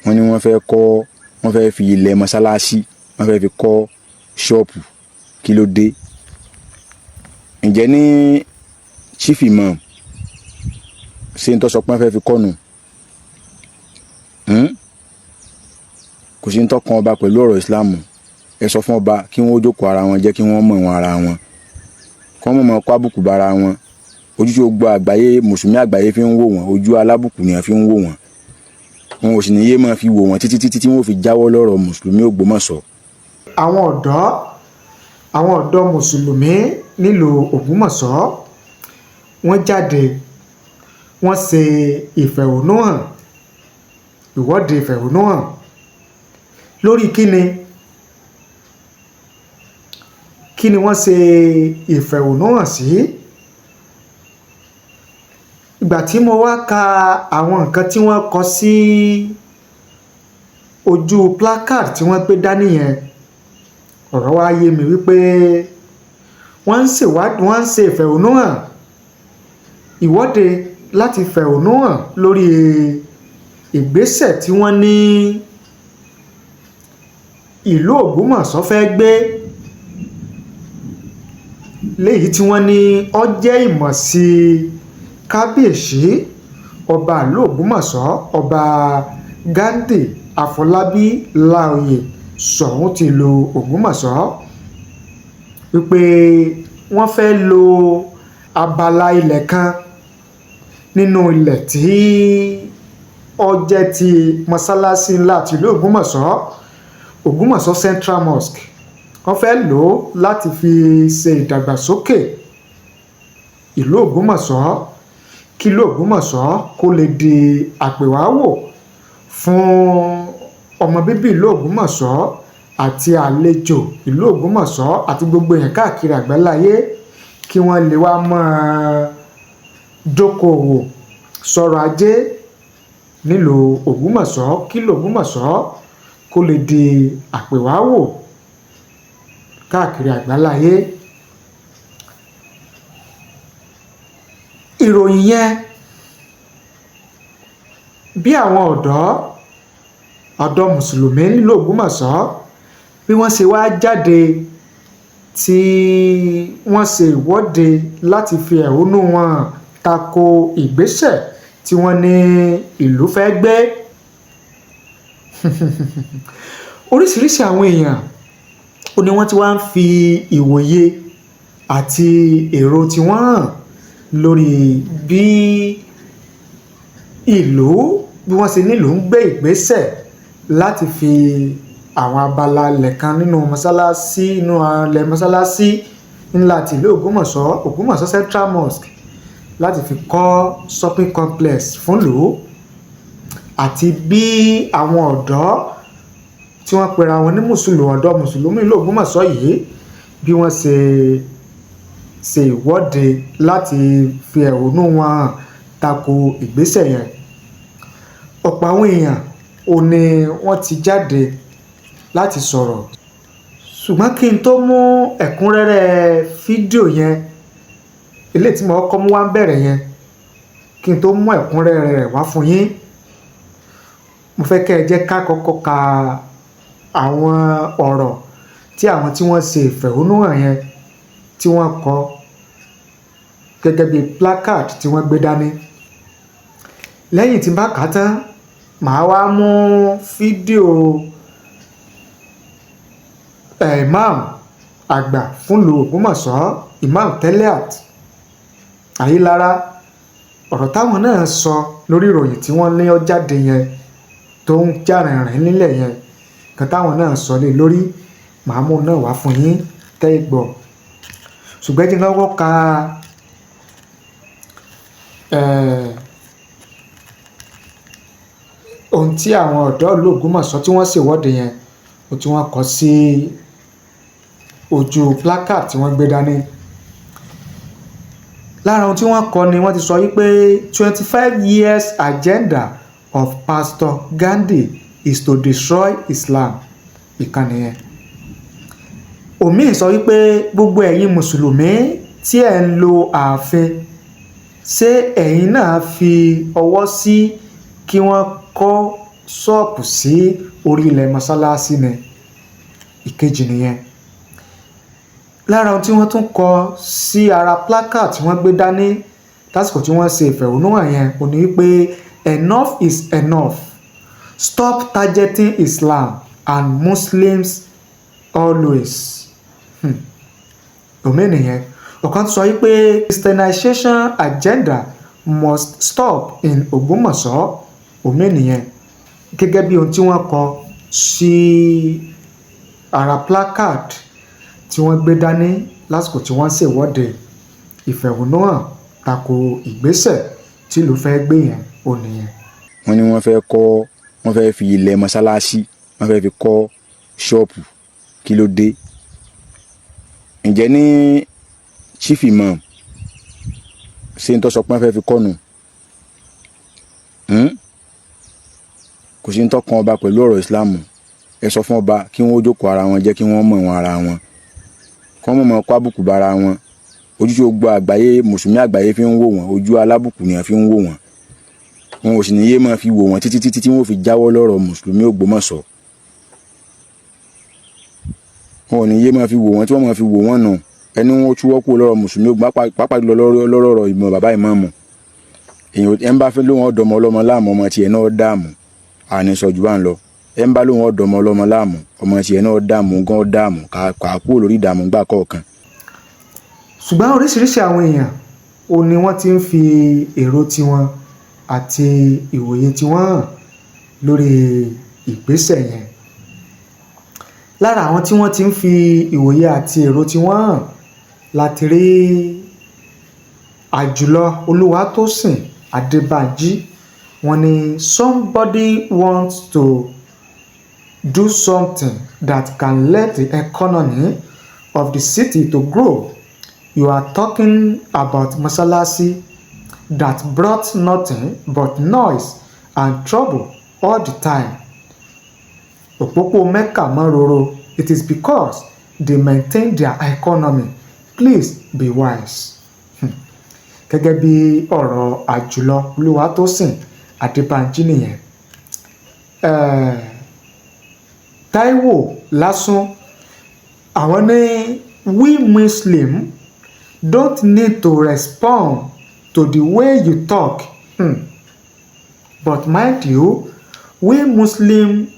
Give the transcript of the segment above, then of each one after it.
wọ́n ní wọ́n fẹ́ fi ilẹ̀ mọ́sálásí wọ́n fẹ́ fi kọ́ ṣọ́ọ̀pù. Kí ló dé? Ǹjẹ́ ní chief imam ṣe ń tó sọ pé wọ́n fẹ́ fi kọ́nu? Kò sí ń tọ́kan ọba pẹ̀lú ọ̀rọ̀ Islam. Ẹ sọ fún ọba kí wọ́n ó jókòó ara wọn jẹ́ kí wọ́n mọ̀ wọn ara wọn, kí wọ́n mọ̀ kó àbùkù bára wọn. Ojú tí gbogbo àgbáyé mùsùlùmí àgbáyé fi ń wò wọ́n, ojú alábùkù ni wọ́n fi ń wò wọ́n. Wọn ò sì ní yé máa fi wò wọ́n títí tí wọ́n fi jáwọ́ lọ́rọ̀ mùsùlùmí Ògbómọ̀ṣọ́. Àwọn ọ̀dọ́ mùsùlùmí nílùú Ògbómọ̀ṣọ́ wọ́n jáde, wọ́n ṣe ìfẹ̀hónúhàn, ìwọ́de ìfẹ̀hónúhàn lórí kíni wọ́n ṣe ìfẹ̀hónúhàn sí. Ìgbà tí mo wá ka àwọn nǹkan tí wọ́n kọ sí ojú placard tí wọ́n gbé dání yẹn, ọ̀rọ̀ wá yé mi wípé wọ́n ń ṣe ìfẹ̀hónúhàn, ìwọ́de láti fẹ̀hónúhàn lórí ìgbésẹ̀ tí wọ́n ní ìlú Ògbómọ̀ṣọ́ fẹ́ gbé, léyìí tí wọ́n ní ó jẹ́ ìmọ̀ sí kábíyèsí ọba ìlú Ògbómọ̀ṣọ́ ọba Ghandi Afọlábí Láòyè Ṣọ̀ún ti ìlú Ògbómọ̀ṣọ́, wípé wọ́n fẹ́ lo abala ilẹ̀ kan nínú ilẹ̀ tí ó jẹ́ ti mọ́sálásí ńlá ti ìlú Ògbómọ̀ṣọ́ Central Mosque. Wọ́n fẹ́ lò ó láti fi ṣe ìdàgbàsókè ìlú Ògbómọ̀ṣọ́, kí ìlú Ògbómọ̀ṣọ́ kó lè di àpèwáwò fún ọmọ bíbí ìlú Ògbómọ̀ṣọ́ àti àlejò ìlú Ògbómọ̀ṣọ́ àti gbogbo èèyàn káàkiri àgbáláyé, kí wọ́n lè wá máa dókòwò sọ̀rọ̀ ajé nílùú Ògbómọ̀ṣọ́, kí ìlú Ògbómọ̀ṣọ́ kó lè di àpèwáwò káàkiri àgbáláyé. Ìròyìn yẹn bí àwọn ọ̀dọ́ mùsùlùmí nílùú Ògbómọ̀ṣọ́ bí wọ́n ṣe wá jáde tí wọ́n ṣe ìwọ́de láti fi ẹ̀hónú wọn tako ìgbésẹ̀ tí wọ́n ní ìlú fẹ́ gbé. Oríṣiríṣi àwọn èèyàn ó ní wọ́n ti wá ń fi ìwòye àti èrò tí wọ́n hàn lórí bí wọ́n ṣe nílùú ń gbé ìgbésẹ̀ láti fi àwọn abala ilẹ̀ kan nínú mọ́sálásí ńlá ti ìlú Ògbómọ̀ṣọ́ Central Mosque láti fi kọ́ shopping complex fúnlùú, àti bí àwọn ọ̀dọ́ tí wọ́n pera wọn ní ọ̀dọ́ mùsùlùmí ìlú Ògbómọ̀ṣọ́ yìí bí wọ́n ṣe ìwọ́de láti fi ẹ̀hónú wọn hàn tako ìgbésẹ̀ yẹn. Ọ̀pọ̀ àwọn èèyàn ò ní wọ́n ti jáde láti sọ̀rọ̀, ṣùgbọ́n kí n tó mú ẹ̀kúnrẹ́rẹ́ fídíò yẹn eléyìí tí mo kọ́kọ́ mú wá ń bẹ̀rẹ̀ yẹn, kí n tó mú ẹ̀kúnrẹ́rẹ́ rẹ̀ wá fún yín, mo fẹ́ kẹ́ ẹ jẹ́ ká kọ́kọ́ ka àwọn ọ̀rọ̀ tí àwọn tí wọ́n ṣe ìfẹ̀hónúhàn yẹn tí wọ́n kọ gẹ́gẹ́ bí placard tí wọ́n gbé dání. Lẹ́yìn tí n bá kà á tán, màá wá mú fídíò imam àgbà fúnlùú Ògbómọ̀ṣọ́, Imam Teliat Ayílára, ọ̀rọ̀ táwọn náà sọ lórí ìròyìn tí wọ́n ní ó jáde yẹn tó ń jà rìnrìn nílẹ̀ yẹn, kan táwọn náà sọ lé lórí, màá mú náà wá fún yín tẹ́ ẹ gbọ́. Ṣùgbọ́n ẹ jẹ́ ká wọ́n ka ohun tí àwọn ọ̀dọ́ ìlú Ògbómọ̀ṣọ́ tí wọ́n ṣèwọ́de yẹn tí wọ́n kọ sí ojú placard tí wọ́n gbé dání. Lára ohun tí wọ́n kọ ni wọ́n ti sọ wípé 25 years agenda of Pastor Ghandi is to destroy Islam. Ìkànnì yẹn. Òmíì sọ wípé gbogbo ẹ̀yin mùsùlùmí tí ẹ̀ ń lo ààfin, ṣé ẹ̀yin náà fi ọwọ́ sí kí wọ́n kọ́ ṣọ́ọ̀pù sí orí ilẹ̀ mọ́sálásí ni. Ìkejì nìyẹn. Lára ohun tí wọ́n tún kọ sí ara placard tí wọ́n gbé dání lásìkò tí wọ́n ṣe ìfẹ̀hónúhàn yẹn ò ní wípé enough is enough, stop targeting Islam and Muslims always. Òmí nìyẹn. Ọ̀kan sọ wípé Christianization agenda must stop in Ogbomoso. Òmí nìyẹn. Gẹ́gẹ́ bí ohun tí wọ́n kọ sí ara placard tí wọ́n gbé dání lásìkò tí wọ́n ṣèwọ́de ìfẹ̀hónúhàn tako ìgbésẹ̀ tí ìlú fẹ́ gbé yẹn ò nìyẹn. wọ́n ní wọ́n fẹ́ fi ilẹ̀ mọ́sálásí wọ́n fẹ́ fi kọ́ ṣọ́ọ̀pù. Kí ló dé? Ǹjẹ́ ní chief imam ṣe ń tó sọ pé wọ́n fẹ́ fi kọ́ nù? Kò sí ń tó kan ọba pẹ̀lú ọ̀rọ̀ ìsìláàmù. Ẹ sọ fún ọba kí wọ́n jókòó ara wọn jẹ́ kí wọ́n mọ̀ wọn ara wọn, kí wọ́n mọ̀ kó àbùkù bára wọn. Ojú tí gbogbo àgbáyé mùsùlùmí àgbáyé fi ń wò wọ́n, ojú alábùkù ni wọ́n fi ń wò wọ́n. Wọn ò sì ní yé máa fi wò wọ́n títí tí wọ́n fi jáwọ́ lọ́rọ̀ mùsùlùmí Ògbómọ̀ṣọ́. Wọn ò ní yé máa fi wò wọ́n tí wọ́n máa fi wò wọ́n nù. Ẹni wọn túwọ́ kó lọ́rọ̀ mùsùlùmí pàápàá lọ́rọ̀ ìmọ̀ bàbá ìmáàmù. Èèyàn ń bá fẹ́ lóhun ọ̀dọ́mọ ọlọ́mọ láàmú, ọmọ tiẹ̀ náà dààmú. Àní sọ jù bá ń lọ. Ẹ ń bá lóhun ọ̀dọ́mọ ọlọ́mọ láàmú, ọmọ tiẹ̀ náà dààmú, gan dààmú, kà kúrò lórí ìdààmú gbà kọ̀ọ̀kan. Ṣùgbọ́n oríṣiríṣi àwọn èèyàn ò ní wọ́n ti ń fi èrò tiwọn àti ìwòye tiwọn hàn lórí ìgbésẹ̀ yẹn. Lára àwọn tí wọ́n ti ń fi ìwòye àti èrò tiwọn hàn láti rí Àjùlọ Olúwatósìn Adébánjí. Wọ́n ní somebody wants to do something that can let the economy of the city to grow. You are talking about Mọ́sálásí that brought nothing but noise and trouble all the time. Òpópó Mẹ́kà mọ́roro. It is because they maintain their economy. Please be wise. Gẹ́gẹ́ bí ọ̀rọ̀ Àjùlọ Olúwatósìn Adébánjí nìyẹn. Táíwò Lásún àwọn ní we Muslim don't need to respond to the way you talk. But mind you, we Muslim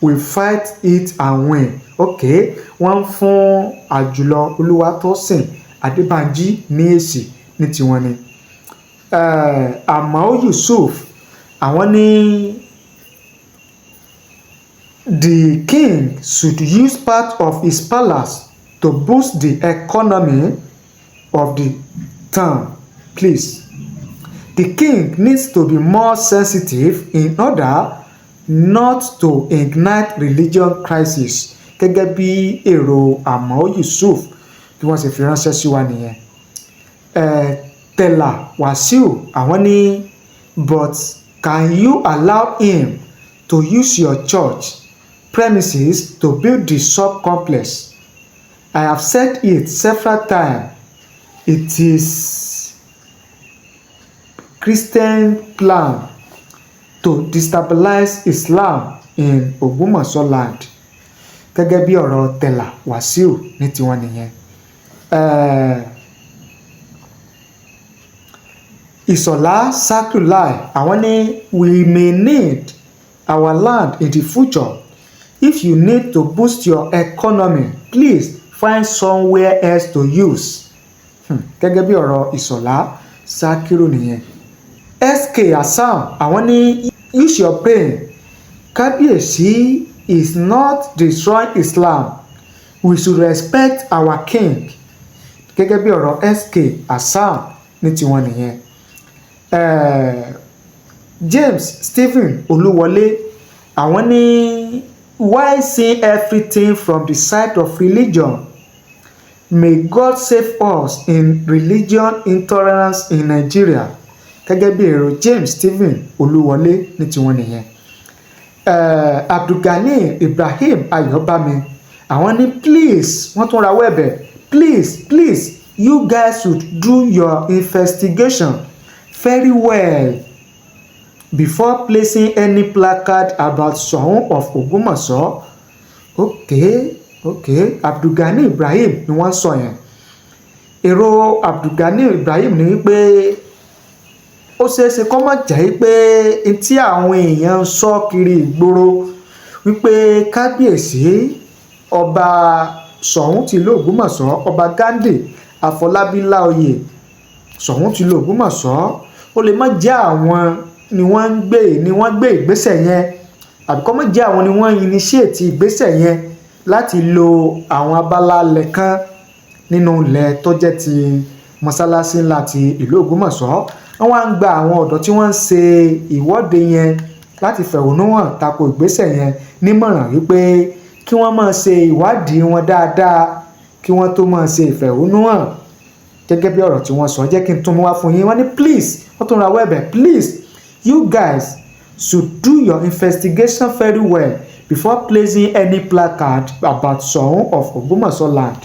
will fight it and win. Okay, wọ́n fún Àjùlọ Olúwatósìn Adébánjí ní èsì ní tiwọn ni. Àmọ́ Yusuf àwọn ní the king should use part of his palace to boost the economy of the town. Please, the king needs to be more sensitive in order not to ignite religion crisis. Gẹ́gẹ́ bí èrò àmọ́ Yusuf bí wọ́n ṣe fi ránṣẹ́ sí wa nìyẹn. Tẹ̀là Wàsíù àwọn ní but can you allow him to use your church premises to build the sub-complex? I have said it several times. It is Christian plan to destabilize Islam in Ogbomoso land. Gẹ́gẹ́ bí ọ̀rọ̀ Tẹ̀là Wàsíù ní tiwọn nìyẹn. Ìsọ̀lá Sakulai àwọn ní we may need our land in the future. If you need to boost your economy, please find somewhere else to use. Gẹ́gẹ́ bí ọ̀rọ̀ Ìsọ̀lá Sakiru nìyẹn. SK Hasan àwọn ní use your brain. Kábíyèsí is not destroying Islam. We should respect our king. Gẹ́gẹ́ bí ọ̀rọ̀ SK Hasan ní tiwọn nìyẹn. James Stephen Olúwọlé àwọn ní why see everything from the side of religion? May God save us in religion intolerance in Nigeria. Gẹ́gẹ́ bí èrò James Stephen Olúwọlé ní tiwọn nìyẹn. Abdulgani Ibrahim Ayọ̀bámi àwọn ní please wọ́n tún rawọ́ ẹ̀bẹ̀ please you guys should do your investigation very well. before placing any placard about Ṣọ̀ún of Ogbomoso. Okay, Abdulgani Ibrahim ni wọ́n sọ yẹn. Èrò Abdulgani Ibrahim ni wípé ó ṣeéṣe kó má jẹ́ pé tí àwọn èèyàn ń sọ kiri ìgboro wípé kábíyèsí ọba Ṣọ̀ún tìlú Ògbómọ̀ṣọ́, ọba Ghandi Afọlábí Láoyè Ṣọ̀ún tìlú Ògbómọ̀ṣọ́, ó lè má jẹ́ àwọn ni wọ́n gbé ìgbésẹ̀ yẹn, àbí kó má jẹ́ àwọn ni wọ́n initiate ìgbésẹ̀ yẹn láti lo àwọn abala ilẹ̀ kan nínú ilẹ̀ tó jẹ́ ti mọ́sálásí ńlá ti ìlú Ògbómọ̀ṣọ́. Wọ́n á ń gba àwọn ọ̀dọ́ tí wọ́n ń ṣe ìwọ́de yẹn láti fẹ̀hónú hàn tako ìgbésẹ̀ yẹn nímọ̀ràn wípé kí wọ́n máa ṣe ìwádìí wọn dáadáa kí wọ́n tó máa ṣe ìfẹ̀hónú hàn. Gẹ́gẹ́ bí ọ̀rọ̀ tí wọ́n sọ, jẹ́ kí n tún mú wá fún yín. Wọ́n ní please, wọ́n tún rawọ́ ẹ̀bẹ̀, please you guys should do your investigation very well before placing any placard about Ṣọ̀ún of Ogbomoso land.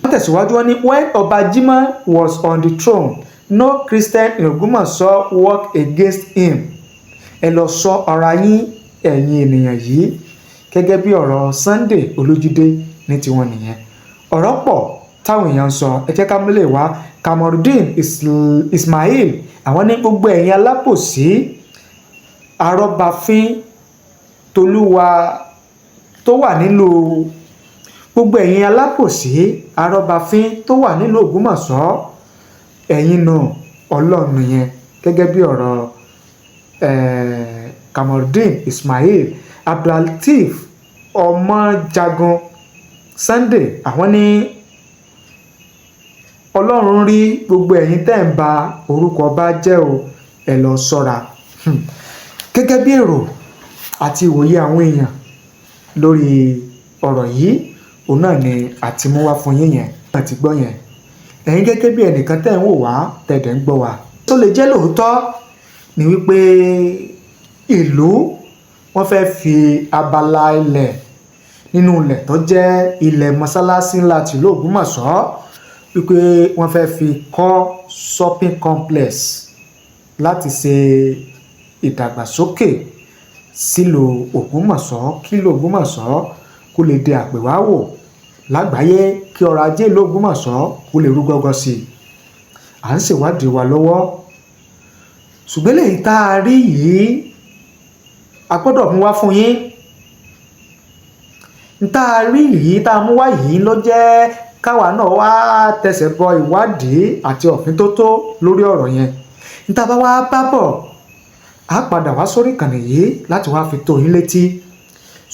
Wọ́n tẹ̀síwájú, wọ́n ní when Ọba Jimoh was on the throne, no Christian in Ogbomoso worked against him. Ẹ lọ sọ ọ̀rọ̀ yín ẹ̀yin ènìyàn yìí. Gẹ́gẹ́ bí ọ̀rọ̀ Sunday Olójúdé ní tiwọn nìyẹn. Ọ̀rọ̀ pọ̀ táwọn èèyàn sọ, ẹ jẹ́ ká múlẹ̀ wá. Kamorudeen Ismail, àwọn ní gbogbo ẹ̀yin alábòsí arọ́bàfín tolúwa tó wà nílùú, gbogbo ẹ̀yin alábòsí arọ́bàfín tó wà nílùú Ògbómọ̀ṣọ́, ẹ̀yin náà ọlọ́run yẹn. Gẹ́gẹ́ bí ọ̀rọ̀ Kamorudeen Ismail. Abdulateef Ọmọjagun Sunday, àwọn ní ọlọ́run rí gbogbo ẹ̀yin tẹ́ ń ba orúkọ bá jẹ́ o, ẹ lọ ṣọ́ra. Gẹ́gẹ́ bí èrò àti ìwòye àwọn èèyàn lórí ọ̀rọ̀ yìí, òun náà ni àti mú wá fún yín yẹn àti gbọ́ yẹn. Ẹ̀yin gẹ́gẹ́ bí ẹnìkan tẹ́ ń wò wá tẹ̀dẹ̀ ń gbọ́ wá, tó lè jẹ́ lóòótọ́ ni wípé ìlú wọ́n fẹ́ fi abala ilẹ̀ nínú ilẹ̀ tó jẹ́ ilẹ̀ mọ́sálásí ńlá tìlú Ògbómọ̀ṣọ́ wípé wọ́n fẹ́ fi kọ́ shopping complex láti ṣe ìdàgbàsókè sílùú Ògbómọ̀ṣọ́, kílùú Ògbómọ̀ṣọ́ kó lè di àpèwáwò lágbàáyé, kí ọrọ̀ ajé ìlú Ògbómọ̀ṣọ́ kó lè rú gọ́gọ́ sí i. À ń ṣèwádìí wa lọ́wọ́, ṣùgbọ́n lèyí tá a rí yìí a gbọ́dọ̀ mú wá fún yín. Tá a rí yìí tá a mú wá yìí ló jẹ́ káwa náà wá tẹsẹ̀ bọ ìwádìí àti ọ̀fíntótó lórí ọ̀rọ̀ yẹn. Tá a bá wá bá bọ̀, a padà wá sórí ìkànnì yìí láti wá fi tó yín létí.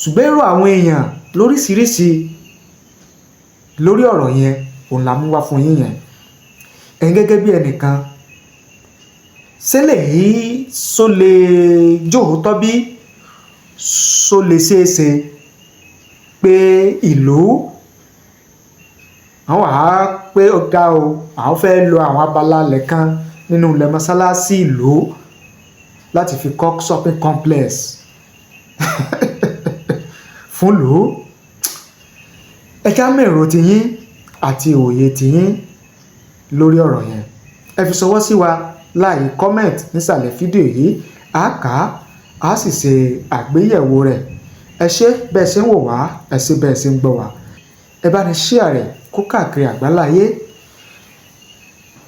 Ṣùgbọ́n èrò àwọn èèyàn lóríṣiríṣi lórí ọ̀rọ̀ yẹn òun la mú wá fún yín yẹn. Ẹ̀yin gẹ́gẹ́ bí ẹnìkan, ṣẹlẹ̀ yìí só lè jóòótọ́ bí só lè ṣeéṣe pé ìlú àwọn wàá pé ọ̀gá o, àwọn fẹ́ lo àwọn abala ilẹ̀ kan nínú ilẹ̀ mọ́sálásí ìlú láti fi kọ́ shopping complex fún ìlú. Ẹ ká mẹ́rọ tiyín àti òye tiyín lórí ọ̀rọ̀ yẹn. Ẹ fi ṣọwọ́ sí wa láàyè comment nísàlẹ̀ fídíò yìí, a kà á sì ṣe àgbéyẹ̀wò rẹ̀. Ẹ ṣé bẹ́ẹ̀ ṣe ń wò wá, ẹ ṣé bẹ́ẹ̀ ṣe ń gbọ́ wá. Ẹ bá ní share rẹ̀ kó káàkiri àgbáláyé.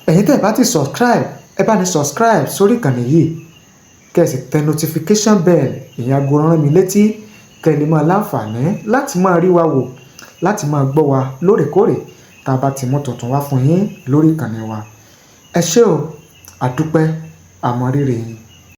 Ẹ̀yin tẹ́ ẹ bá ti subscribe, ẹ bá ní subscribe sórí ìkànnì yìí, kẹ́ ẹ sì tẹ notification bell, ìyẹn aago rán mi létí, kẹ́ ẹ lè máa láǹfààní láti máa rí wa wò, láti máa gbọ́ wa lóòrèkóòrè tá a bá ti mú tuntun wá fún yín lórí ìkànnì wa. Ẹ ṣé o, àdúpẹ́, àmọ́ rírì yín.